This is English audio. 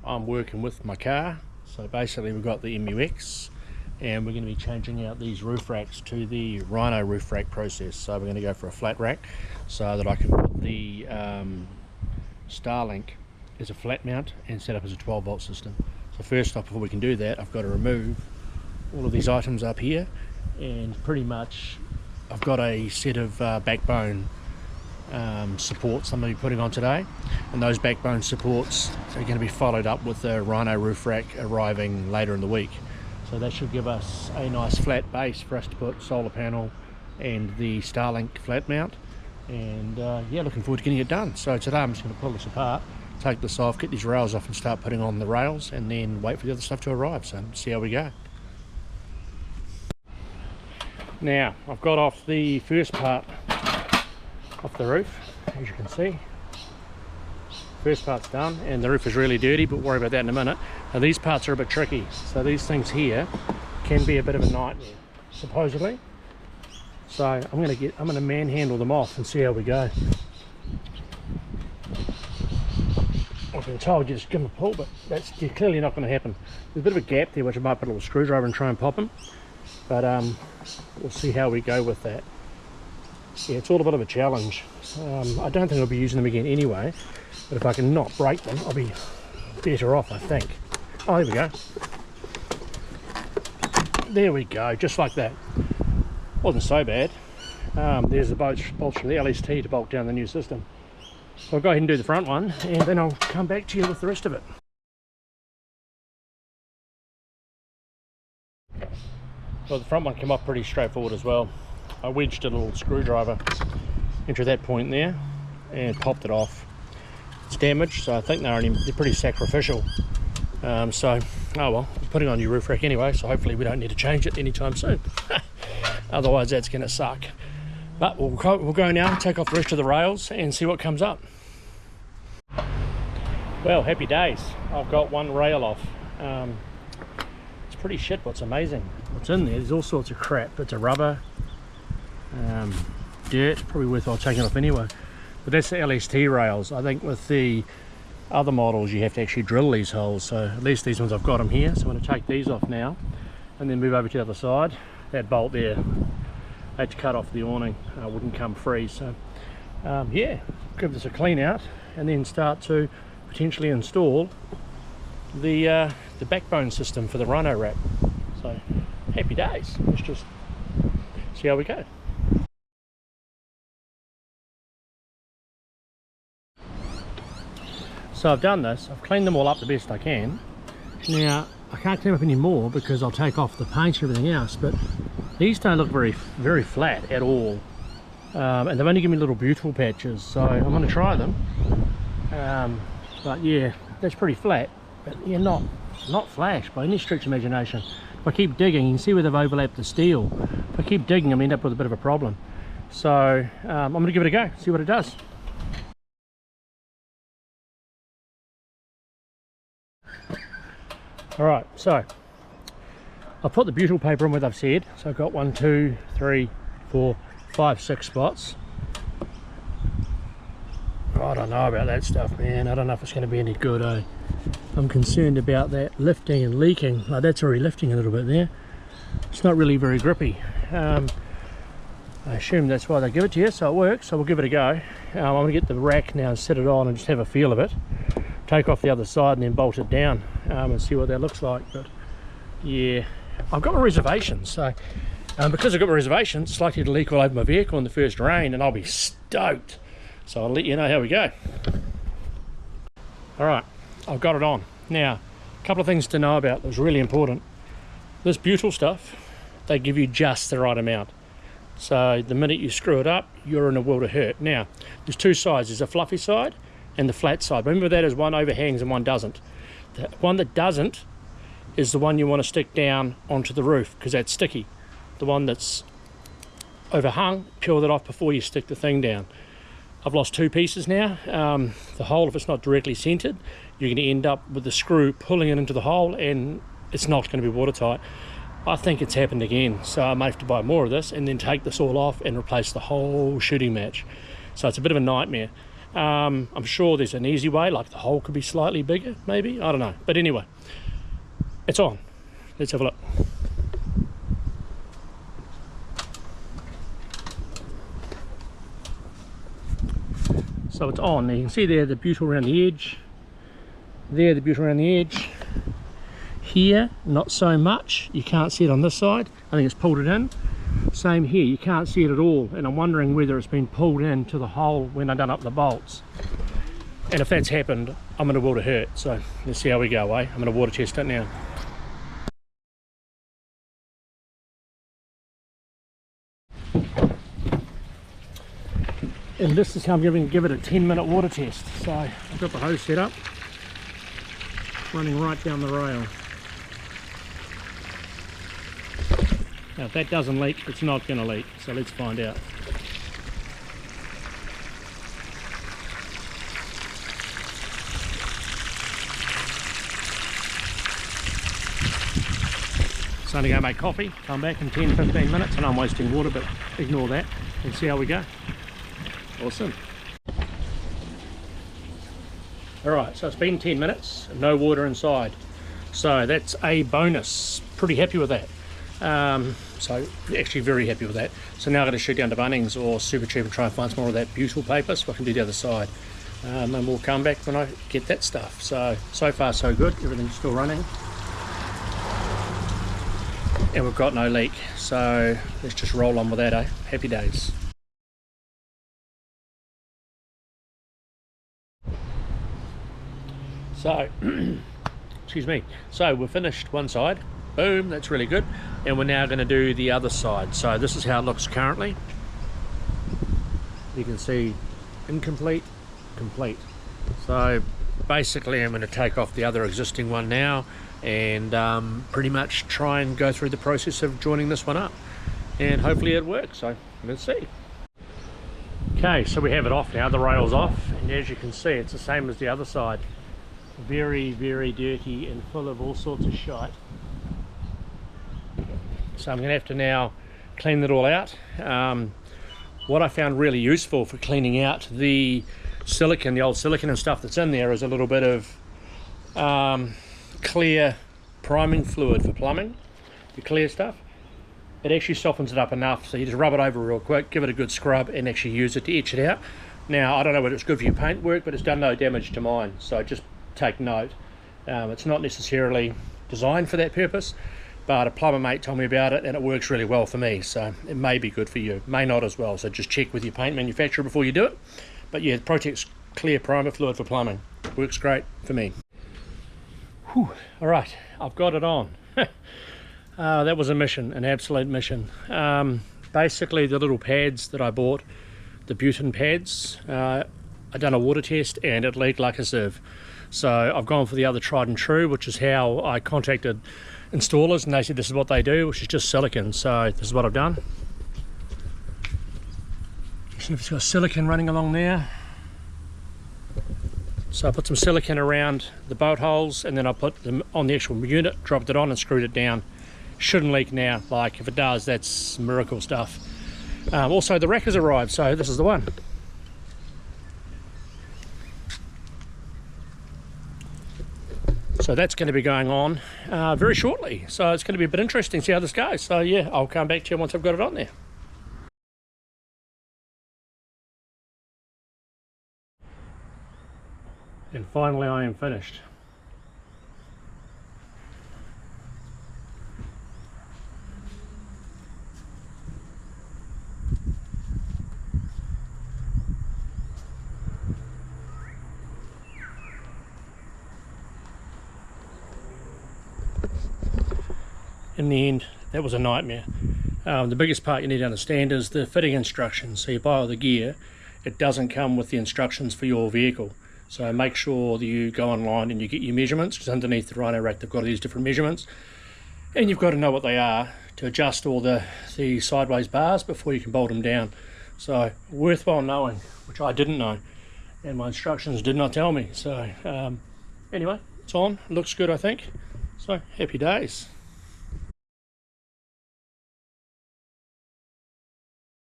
I'm working with my car. So basically we've got the MUX and we're going to be changing out these roof racks to the Rhino roof rack process. So we're going to go for a flat rack so that I can put the Starlink as a flat mount and set up as a 12 volt system. So first off, before we can do that, I've got to remove all of these items up here, and pretty much I've got a set of backbone supports I'm going to be putting on today, and those backbone supports are going to be followed up with the Rhino roof rack arriving later in the week. So that should give us a nice flat base for us to put solar panel and the Starlink flat mount, and yeah, looking forward to getting it done. So today I'm just going to pull this apart, take this off, get these rails off and start putting on the rails, and then wait for the other stuff to arrive. So see how we go. Now I've got off the first part off the roof, as you can see. First part's done and the roof is really dirty, but we'll worry about that in a minute. Now these parts are a bit tricky, so these things here can be a bit of a nightmare supposedly. So I'm going to manhandle them off and see how we go. I've been told you just give them a pull, but that's clearly not going to happen. There's a bit of a gap there which I might put a little screwdriver and try and pop them, but we'll see how we go with that. Yeah, it's all a bit of a challenge. I don't think I'll be using them again anyway, but if I can not break them, I'll be better off, I think. Oh, there we go. There we go, just like that. Wasn't so bad. There's the bolts from the LST to bolt down the new system. So I'll go ahead and do the front one, and then I'll come back to you with the rest of it. Well, the front one came off pretty straightforward as well. I wedged a little screwdriver into that point there and popped it off. It's damaged, so I think they're pretty sacrificial. So, oh well, I'm putting on a new roof rack anyway, so hopefully we don't need to change it anytime soon. Otherwise that's going to suck. But we'll go now, take off the rest of the rails and see what comes up. Well, happy days. I've got one rail off. It's pretty shit what's amazing. What's in there? There's all sorts of crap. Bits of rubber, dirt, probably worthwhile taking off anyway. But that's the LST rails. I think with the other models you have to actually drill these holes, so at least these ones I've got them here. So I'm going to take these off now and then move over to the other side. That bolt there, I had to cut off the awning, wouldn't come free. So yeah, give this a clean out and then start to potentially install the backbone system for the Rhino rack. So happy days. Let's just see how we go. So I've done this, I've cleaned them all up the best I can. Now I can't clean up any more because I'll take off the paint and everything else, but these don't look very flat at all, and they've only given me little beautiful patches, so I'm going to try them. But yeah, that's pretty flat, but yeah, not flash by any stretch of imagination. If I keep digging, you can see where they've overlapped the steel. If I keep digging, I'm going to end up with a bit of a problem. So I'm going to give it a go, see what it does. Alright, so I've put the butyl paper in where I've said, so I've got 1, 2, 3, 4, 5, 6 spots. I don't know about that stuff, man. I don't know if it's going to be any good, eh? I'm concerned about that lifting and leaking. Like, that's already lifting a little bit there. It's not really very grippy. I assume that's why they give it to you, so it works, so we'll give it a go. I'm going to get the rack now and set it on and just have a feel of it. Take off the other side and then bolt it down and see what that looks like. But yeah, I've got my reservations, so because I've got my reservations, it's likely to leak all over my vehicle in the first rain and I'll be stoked. So I'll let you know how we go. Alright, I've got it on. Now, a couple of things to know about that's really important. This butyl stuff, they give you just the right amount. So the minute you screw it up, you're in a world of hurt. Now, there's two sides. There's a fluffy side and the flat side. Remember that as one overhangs and one doesn't. The one that doesn't is the one you want to stick down onto the roof because that's sticky. The one that's overhung, peel that off before you stick the thing down. I've lost two pieces now. The hole, if it's not directly centered, you're going to end up with the screw pulling it into the hole and it's not going to be watertight. I think it's happened again, so I may have to buy more of this and then take this all off and replace the whole shooting match. So it's a bit of a nightmare. I'm sure there's an easy way, like the hole could be slightly bigger, maybe, I don't know. But anyway, it's on. Let's have a look. So it's on. You can see there the butyl around the edge. There, the butyl around the edge. Here, not so much. You can't see it on this side. I think it's pulled it in. Same here, you can't see it at all. And I'm wondering whether it's been pulled into the hole when I've done up the bolts. And if that's happened, I'm going to water hurt. So let's see how we go, eh? I'm going to water test it now. And this is how I'm going to give it a 10-minute water test. So I've got the hose set up, running right down the rail. Now if that doesn't leak, it's not going to leak, so let's find out. So I'm going to go make coffee, come back in 10-15 minutes, and I'm wasting water, but ignore that and see how we go. Awesome. Alright, so it's been 10 minutes, no water inside. So that's a bonus. Pretty happy with that. So actually very happy with that. So now I'm going to shoot down to Bunnings or Supercheap and try and find some more of that butyl paper so I can do the other side. And we'll come back when I get that stuff. So far so good. Everything's still running. And we've got no leak. So let's just roll on with that, eh? Happy days. So, excuse me. So we've finished one side. Boom, that's really good. And we're now going to do the other side. So this is how it looks currently. You can see incomplete, complete. So basically I'm going to take off the other existing one now and pretty much try and go through the process of joining this one up. And hopefully it works, so let's see. Okay, so we have it off now, the rail's off. And as you can see, it's the same as the other side. Very, very dirty and full of all sorts of shite. So I'm going to have to now clean it all out. What I found really useful for cleaning out the silicon, the old silicon and stuff that's in there, is a little bit of clear priming fluid for plumbing, the clear stuff. It actually softens it up enough, so you just rub it over real quick, give it a good scrub and actually use it to etch it out. Now I don't know whether it's good for your paint work, but it's done no damage to mine, so just take note. It's not necessarily designed for that purpose, but a plumber mate told me about it and it works really well for me, so it may be good for you, may not as well, so just check with your paint manufacturer before you do it. But yeah, Protex clear primer fluid for plumbing works great for me. Whew. All right, I've got it on. That was a mission, an absolute mission. Basically the little pads that I bought, the butane pads, I done a water test and it leaked like a sieve. So I've gone for the other tried and true, which is how I contacted installers, and they said this is what they do, which is just silicon. So this is what I've done. So it's got silicon running along there. So I put some silicon around the bolt holes and then I put them on the actual unit, dropped it on and screwed it down. Shouldn't leak now. Like if it does, that's miracle stuff. Also the rack has arrived, so this is the one. So that's going to be going on very shortly. So it's going to be a bit interesting to see how this goes. So yeah, I'll come back to you once I've got it on there. And finally I am finished. In the end, that was a nightmare. The biggest part you need to understand is the fitting instructions. So you buy all the gear, it doesn't come with the instructions for your vehicle. So make sure that you go online and you get your measurements, because underneath the Rhino rack they've got these different measurements. And you've got to know what they are to adjust all the sideways bars before you can bolt them down. So worthwhile knowing, which I didn't know. And my instructions did not tell me. So anyway, it's on, it looks good I think. So happy days.